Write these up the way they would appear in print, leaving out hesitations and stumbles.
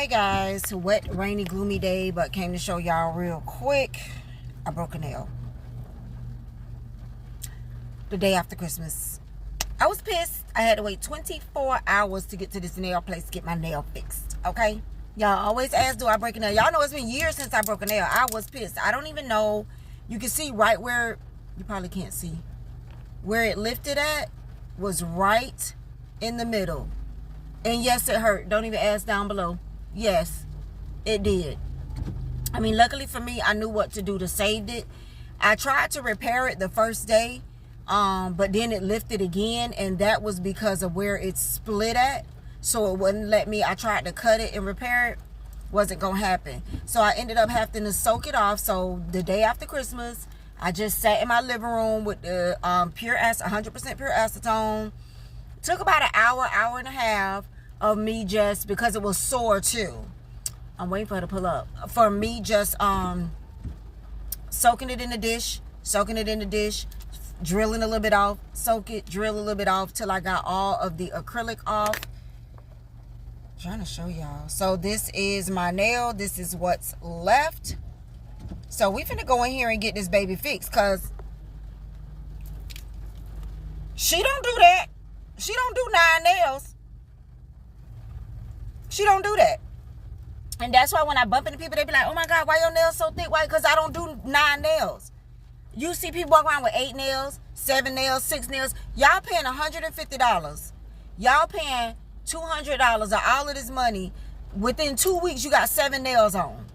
Hey guys, wet, rainy, gloomy day, but came to show y'all real quick. I broke a nail the day after Christmas. I was pissed. I had to wait 24 hours to get to this nail place to get my nail fixed. Okay, y'all always ask, do I break a nail? Y'all know it's been years since I broke a nail. I was pissed. I don't even know. You can see right where, you probably can't see, where it lifted at was right in the middle. And yes, it hurt. Don't even ask down below. Yes, it did. I mean, luckily for me, I knew what to do to save it. I tried to repair it the first day, but then it lifted again, and that was because of where it split at. So it wouldn't let me. I tried to cut it and repair it. Wasn't going to happen. So I ended up having to soak it off. So the day after Christmas, I just sat in my living room with the 100% pure acetone. Took about an hour, hour and a half of me just, because it was sore too. I'm waiting for her to pull up. For me just soaking it in the dish, drilling a little bit off, soak it, drill a little bit off till I got all of the acrylic off. I'm trying to show y'all. So this is my nail. This is what's left. So we finna go in here and get this baby fixed, because she don't do that. She don't do 9 nails. She don't do that. And that's why when I bump into people, they be like, oh my God, why your nails so thick? Why? Because I don't do 9 nails. You see people walk around with 8 nails, 7 nails, 6 nails. Y'all paying $150. Y'all paying $200 of all of this money. Within 2 weeks, you got 7 nails on.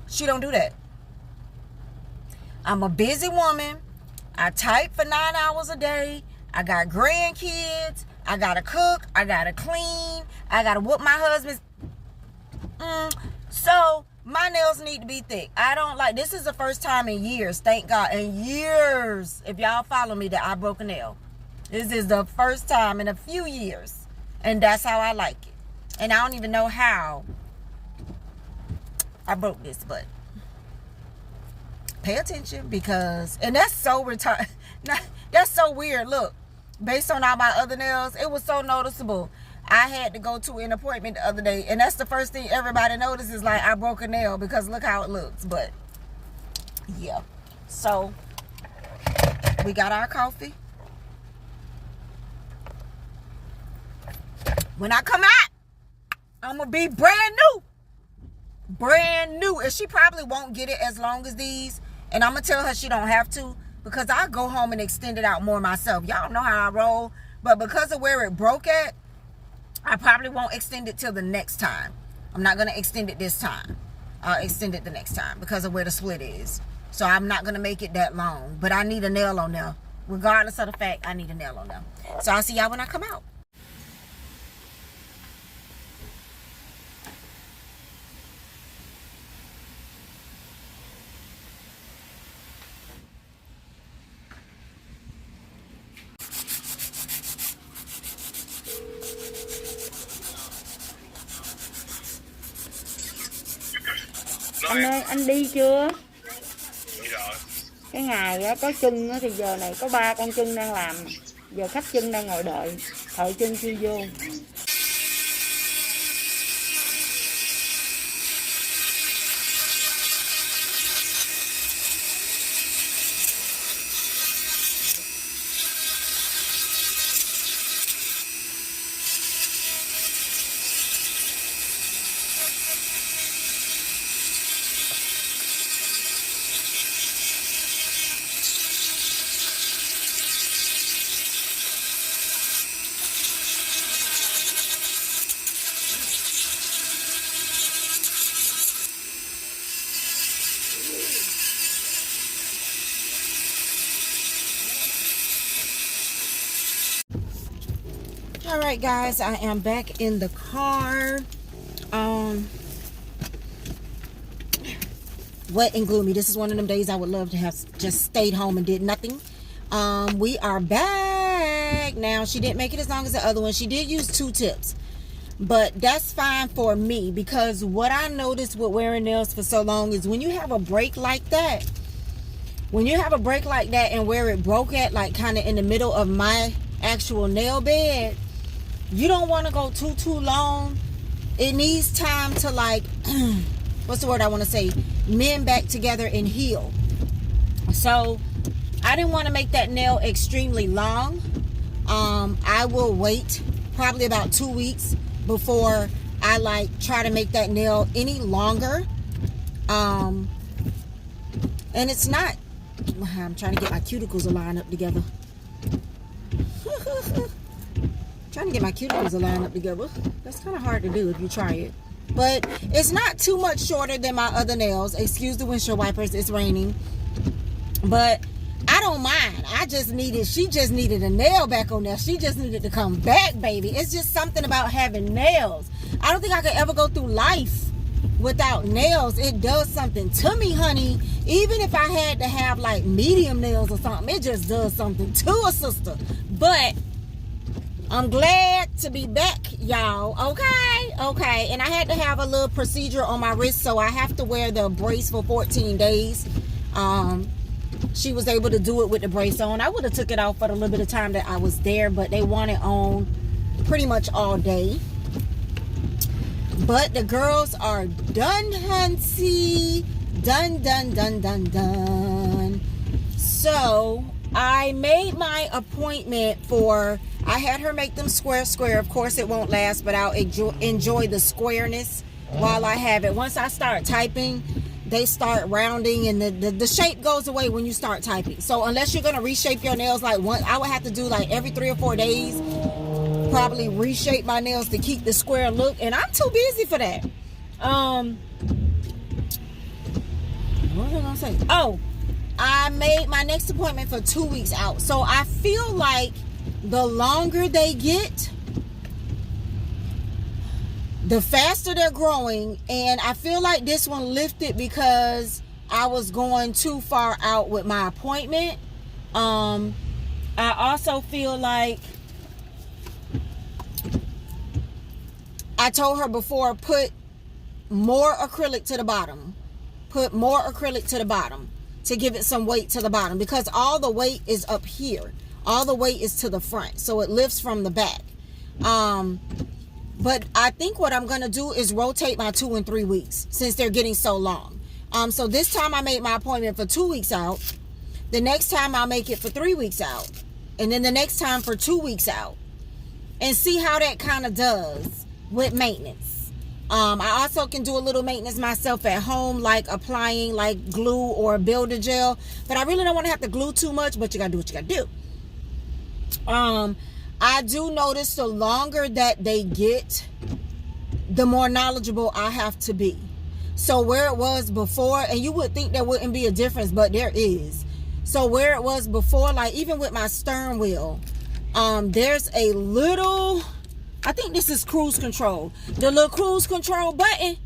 She don't do that. I'm a busy woman. I type for 9 hours a day. I got grandkids. I gotta cook. I gotta clean. I gotta whoop my husband's. So my nails need to be thick. I don't like. This is the first time in years, thank God, in years, if y'all follow me, that I broke a nail. This is the first time in a few years, and that's how I like it. And I don't even know how I broke this, but pay attention, because, and that's so retarded. That's so weird. Look, based on all my other nails, it was so noticeable. I had to go to an appointment the other day, and that's the first thing everybody notices, like I broke a nail, because look how it looks. But yeah, so we got our coffee. When I come out, I'm gonna be brand new, and she probably won't get it as long as these, and I'm gonna tell her she don't have to, because I go home and extend it out more myself. Y'all know how I roll, but because of where it broke at, I probably won't extend it till the next time. I'm not gonna extend it this time. I'll extend it the next time because of where the split is. So I'm not gonna make it that long, but I need a nail on there. Regardless of the fact, I need a nail on there. So I'll see y'all when I come out. Anh ơi, anh đi chưa? Cái ngày đó có chân đó, thì giờ này có 3 con chân đang làm. Giờ khách chân đang ngồi đợi, thợ chân chưa vô. All right, guys, I am back in the car. Wet and gloomy. This is one of them days I would love to have just stayed home and did nothing. We are back now. She didn't make it as long as the other one. She did use 2 tips, but that's fine for me, because what I noticed with wearing nails for so long is when you have a break like that, and where it broke at, like kind of in the middle of my actual nail bed, you don't want to go too long. It needs time to, like, what's the word I want to say? Mend back together and heal. So I didn't want to make that nail extremely long. I will wait probably about 2 weeks before I like try to make that nail any longer. And it's not, I'm trying to get my cuticles aligned up together. Trying to get my cuticles aligned up together. That's kind of hard to do if you try it. But it's not too much shorter than my other nails. Excuse the windshield wipers, it's raining. But I don't mind. She just needed a nail back on there. She just needed to come back, baby. It's just something about having nails. I don't think I could ever go through life without nails. It does something to me, honey. Even if I had to have like medium nails or something, it just does something to a sister. But I'm glad to be back, y'all. Okay. And I had to have a little procedure on my wrist, so I have to wear the brace for 14 days. She was able to do it with the brace on. I would have took it off for the little bit of time that I was there, but they want it on pretty much all day. But the girls are done, Hunty. Done. So I made my appointment I had her make them square. Of course, it won't last, but I'll enjoy the squareness while I have it. Once I start typing, they start rounding, and the shape goes away when you start typing. So unless you're going to reshape your nails, like I would have to do like every 3 or 4 days, probably reshape my nails to keep the square look, and I'm too busy for that. What was I going to say? Oh, I made my next appointment for 2 weeks out. So I feel like the longer they get, the faster they're growing. And I feel like this one lifted because I was going too far out with my appointment. I also feel like I told her before, put more acrylic to the bottom. Put more acrylic to the bottom to give it some weight to the bottom, because all the weight is up here. All the weight is to the front, so it lifts from the back. But I think what I'm going to do is rotate my 2 and 3 weeks since they're getting so long. So this time I made my appointment for 2 weeks out. The next time I'll make it for 3 weeks out. And then the next time for 2 weeks out. And see how that kind of does with maintenance. I also can do a little maintenance myself at home, like applying like glue or builder gel. But I really don't want to have to glue too much, but you got to do what you got to do. I do notice the longer that they get, the more knowledgeable I have to be. So where it was before, and you would think there wouldn't be a difference, but there is. So where it was before, like even with my stern wheel, there's a little, I think this is cruise control. The little cruise control button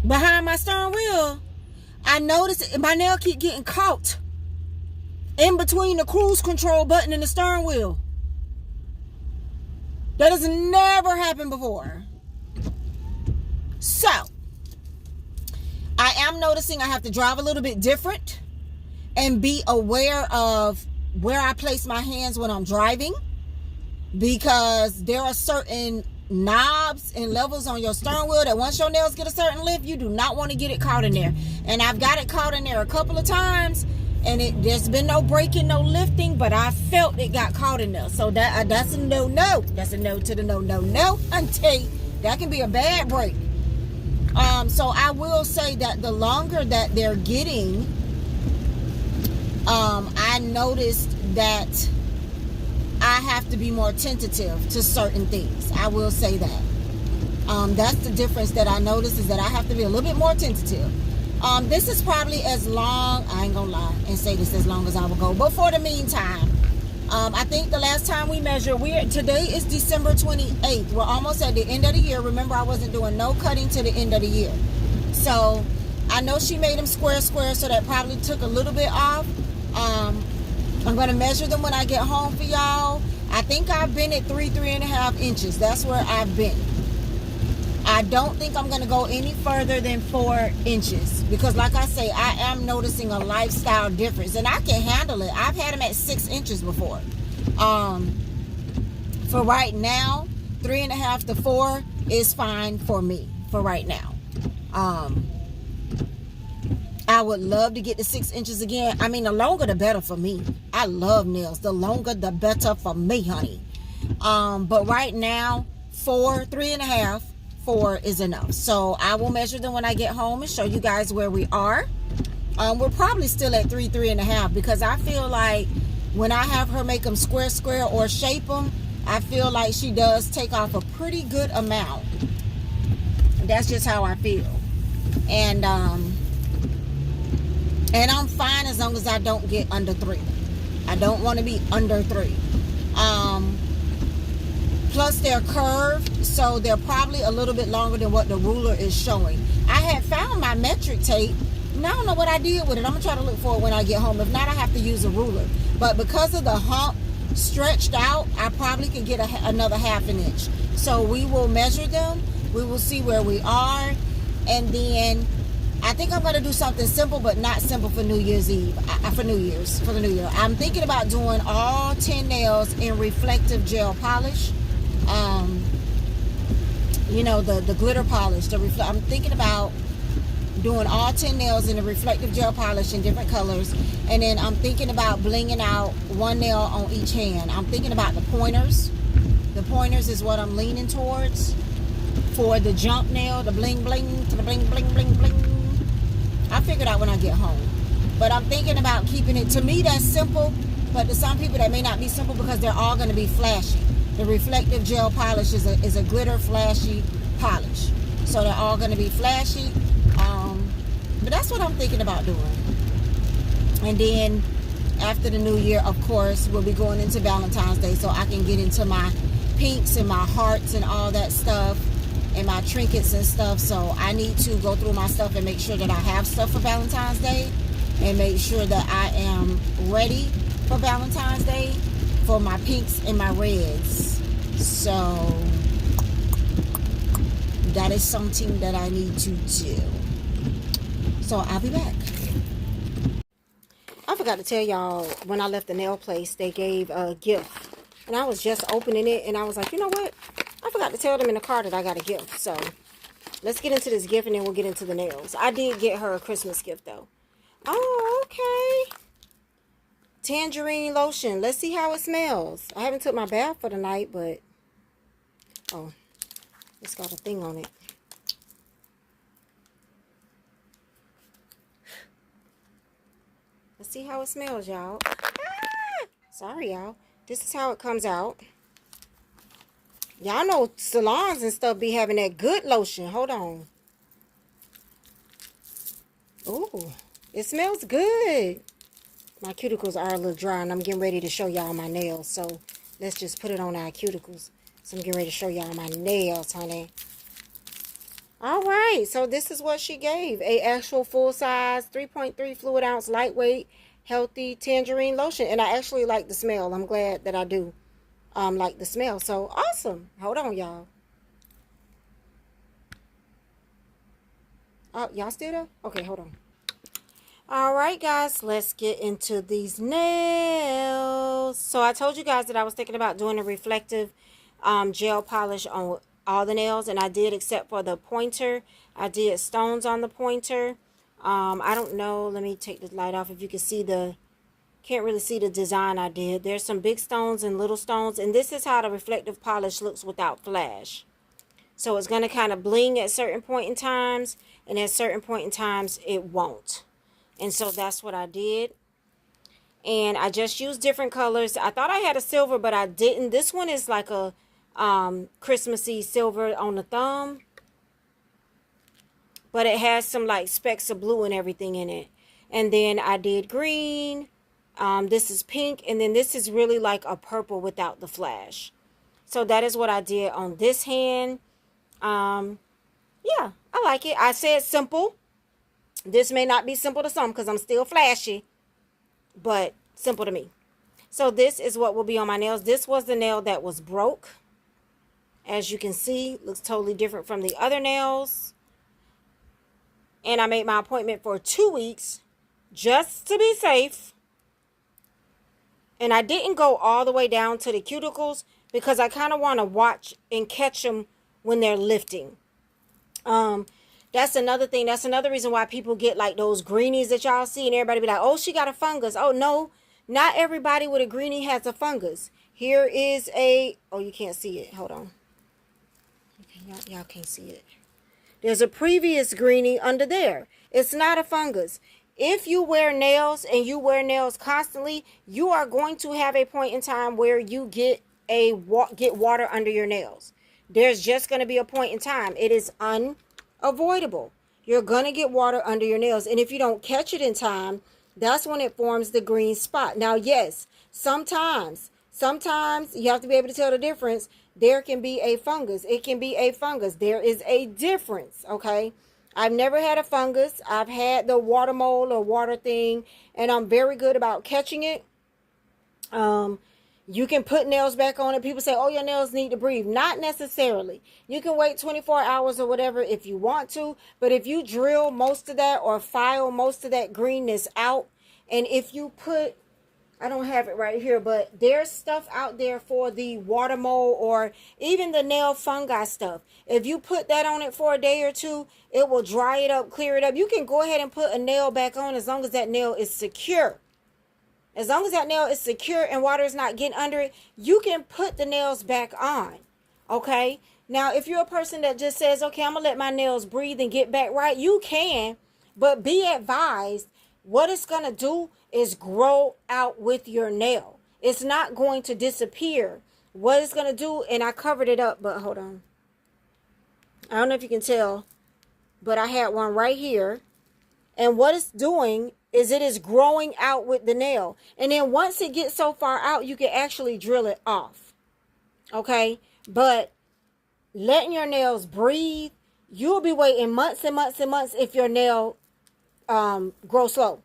behind my stern wheel, I noticed my nail keep getting caught in between the cruise control button and the stern wheel. That has never happened before. So, I am noticing I have to drive a little bit different and be aware of where I place my hands when I'm driving, because there are certain knobs and levels on your stern wheel that once your nails get a certain lift, you do not want to get it caught in there. And I've got it caught in there a couple of times, and there's been no breaking, no lifting, but I felt it got caught in there. So that's a no. That's a no to the no. Until that can be a bad break. So I will say that the longer that they're getting, I noticed that I have to be more tentative to certain things. I will say that. That's the difference that I noticed, is that I have to be a little bit more tentative. This is probably as long, I ain't gonna lie and say this as long as I will go, but for the meantime, I think the last time we measured, today is December 28th. We're almost at the end of the year. Remember, I wasn't doing no cutting to the end of the year. So I know she made them square, so that probably took a little bit off. I'm going to measure them when I get home for y'all. I think I've been at 3.5 inches. That's where I've been. I don't think I'm going to go any further than 4 inches, because like I say, I am noticing a lifestyle difference, and I can handle it. I've had them at 6 inches before. For right now, 3.5 to 4 is fine for me for right now. I would love to get to 6 inches again. I mean, the longer the better for me. I love nails. The longer the better for me, honey. But right now, 3.5, 4 is enough. So I will measure them when I get home and show you guys where we are. We're probably still at 3.5, because I feel like when I have her make them square or shape them, I feel like she does take off a pretty good amount. That's just how I feel. And I'm fine as long as I don't get under 3. I don't want to be under 3. Plus they're curved, so they're probably a little bit longer than what the ruler is showing. I had found my metric tape, and I don't know what I did with it. I'm gonna try to look for it when I get home. If not, I have to use a ruler. But because of the hump stretched out, I probably can get another 1/2 inch. So we will measure them. We will see where we are, and then I think I'm gonna do something simple, but not simple for New Year's Eve. For the new year, I'm thinking about doing all 10 nails in reflective gel polish. You know, the glitter polish. I'm thinking about doing all 10 nails in a reflective gel polish in different colors, and then I'm thinking about blinging out 1 nail on each hand. I'm thinking about the pointers. The pointers is what I'm leaning towards for the jump nail, the bling bling to the bling bling bling bling. I'll figure it out when I get home. But I'm thinking about keeping it, to me that's simple, but to some people that may not be simple, because they're all going to be flashy. The reflective gel polish is a glitter flashy polish, so they're all going to be flashy. But that's what I'm thinking about doing. And then after the new year, of course, we'll be going into Valentine's Day, so I can get into my pinks and my hearts and all that stuff, and my trinkets and stuff. So I need to go through my stuff and make sure that I have stuff for Valentine's Day, and make sure that I am ready for Valentine's Day for my pinks and my reds. So that is something that I need to do. So I'll be back. I forgot to tell y'all, when I left the nail place, they gave a gift. And I was just opening it, and I was like, you know what? I forgot to tell them in the car that I got a gift. So let's get into this gift, and then we'll get into the nails. I did get her a Christmas gift, though. Oh, okay. Tangerine lotion. Let's see how it smells. I haven't took my bath for the night, but... oh, it's got a thing on it. Let's see how it smells, y'all. Ah! Sorry, y'all. This is how it comes out. Y'all know salons and stuff be having that good lotion. Hold on. Ooh, it smells good. My cuticles are a little dry, and I'm getting ready to show y'all my nails. So let's just put it on our cuticles. So I'm getting ready to show y'all my nails, honey. All right, so this is what she gave. A actual full-size 3.3 fluid ounce lightweight healthy tangerine lotion. And I actually like the smell. I'm glad that I do like the smell. So awesome. Hold on, y'all. Oh, y'all still there? Okay, hold on. All right, guys, let's get into these nails. So I told you guys that I was thinking about doing a reflective gel polish on all the nails, and I did, except for the pointer. I did stones on the pointer. I don't know, let me take the light off if you can see can't really see the design I did. There's some big stones and little stones, and this is how the reflective polish looks without flash. So it's going to kind of bling at certain point in times, and at certain point in times it won't. And so that's what I did. And I just used different colors. I thought I had a silver, but I didn't. This one is like a Christmassy silver on the thumb, but it has some like specks of blue and everything in it. And then I did green. This is pink, and then this is really like a purple without the flash. So that is what I did on this hand. Yeah, I like it. I said simple. This may not be simple to some because I'm still flashy, but simple to me. So this is what will be on my nails. This was the nail that was broke. As you can see, looks totally different from the other nails. And I made my appointment for 2 weeks just to be safe. And I didn't go all the way down to the cuticles because I kind of want to watch and catch them when they're lifting. That's another thing. That's another reason why people get like those greenies that y'all see and everybody be like, oh, she got a fungus. Oh, no, not everybody with a greenie has a fungus. Here is a, oh, you can't see it. Hold on. Okay, y'all can't see it. There's a previous greenie under there. It's not a fungus. If you wear nails and you wear nails constantly, you are going to have a point in time where you get water under your nails. There's just going to be a point in time. It is unavoidable. You're going to get water under your nails. And if you don't catch it in time, that's when it forms the green spot. Now, yes, sometimes you have to be able to tell the difference. There can be a fungus. It can be a fungus. There is a difference, okay? I've never had a fungus. I've had the water mold or water thing, and I'm very good about catching it. You can put nails back on it. People say, oh, your nails need to breathe. Not necessarily. You can wait 24 hours or whatever if you want to, but if you drill most of that or file most of that greenness out, and if you put, I don't have it right here, but there's stuff out there for the water mold or even the nail fungi stuff. If you put that on it for a day or two, it will dry it up, clear it up. You can go ahead and put a nail back on as long as that nail is secure. As long as that nail is secure and water is not getting under it, you can put the nails back on. Okay? Now, if you're a person that just says, okay, I'm going to let my nails breathe and get back right, you can. But be advised, what it's going to do is grow out with your nail. It's not going to disappear. What it's going to do, and I covered it up, but hold on. I don't know if you can tell, but I had one right here. And what it's doing is it is growing out with the nail. And then once it gets so far out, you can actually drill it off. Okay? But letting your nails breathe, you'll be waiting months and months and months if your nail grows slow.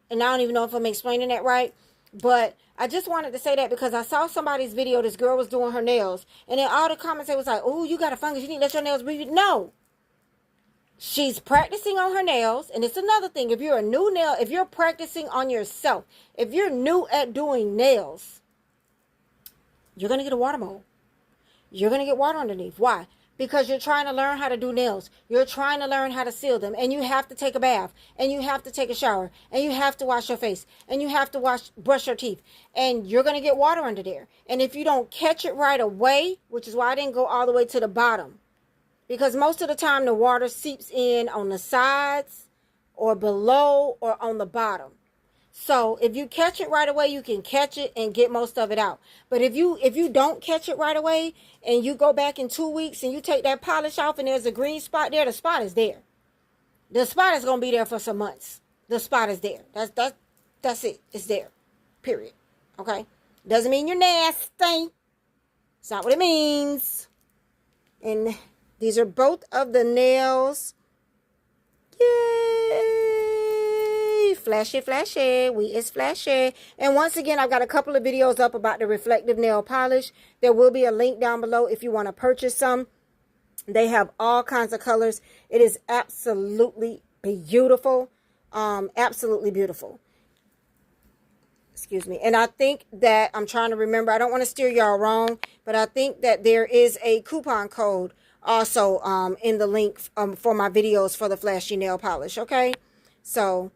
And I don't even know if I'm explaining that right. But I just wanted to say that because I saw somebody's video. This girl was doing her nails. And then all the comments, it was like, oh, you got a fungus. You need to let your nails breathe. No. She's practicing on her nails. And it's another thing. If you're a new nail, if you're practicing on yourself, if you're new at doing nails, you're going to get a water mold. You're going to get water underneath. Why? Because you're trying to learn how to do nails. You're trying to learn how to seal them. And you have to take a bath. And you have to take a shower. And you have to wash your face. And you have to brush your teeth. And you're going to get water under there. And if you don't catch it right away, which is why I didn't go all the way to the bottom. Because most of the time the water seeps in on the sides or below or on the bottom. So if you catch it right away, you can catch it and get most of it out. But if you don't catch it right away and you go back in 2 weeks and you take that polish off and there's a green spot there, the spot is there. The spot is going to be there for some months. The spot is there. That's it. It's there. Period. Okay? Doesn't mean you're nasty. It's not what it means. And these are both of the nails. Yay! Flashy, flashy. We is flashy. And once again, I've got a couple of videos up about the reflective nail polish. There will be a link down below if you want to purchase some. They have all kinds of colors. It is absolutely beautiful. Absolutely beautiful. Excuse me. And I think that, I'm trying to remember, I don't want to steer y'all wrong, but I think that there is a coupon code also in the link for my videos for the flashy nail polish. Okay? So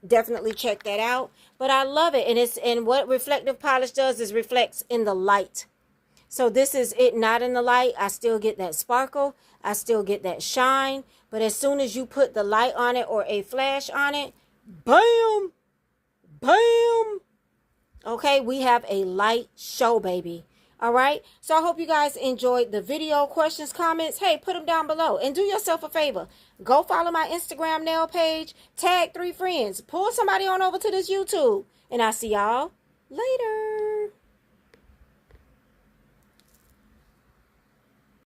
definitely check that out. But I love it. And what reflective polish does is reflects in the light. So this is it not in the light. I still get that sparkle. I still get that shine. But as soon as you put the light on it or a flash on it, bam, bam. Okay, we have a light show, baby. All right. So I hope you guys enjoyed the video. Questions, comments, hey, put them down below. And do yourself a favor. Go follow my Instagram nail page. Tag 3 friends. Pull somebody on over to this YouTube. And I'll see y'all later.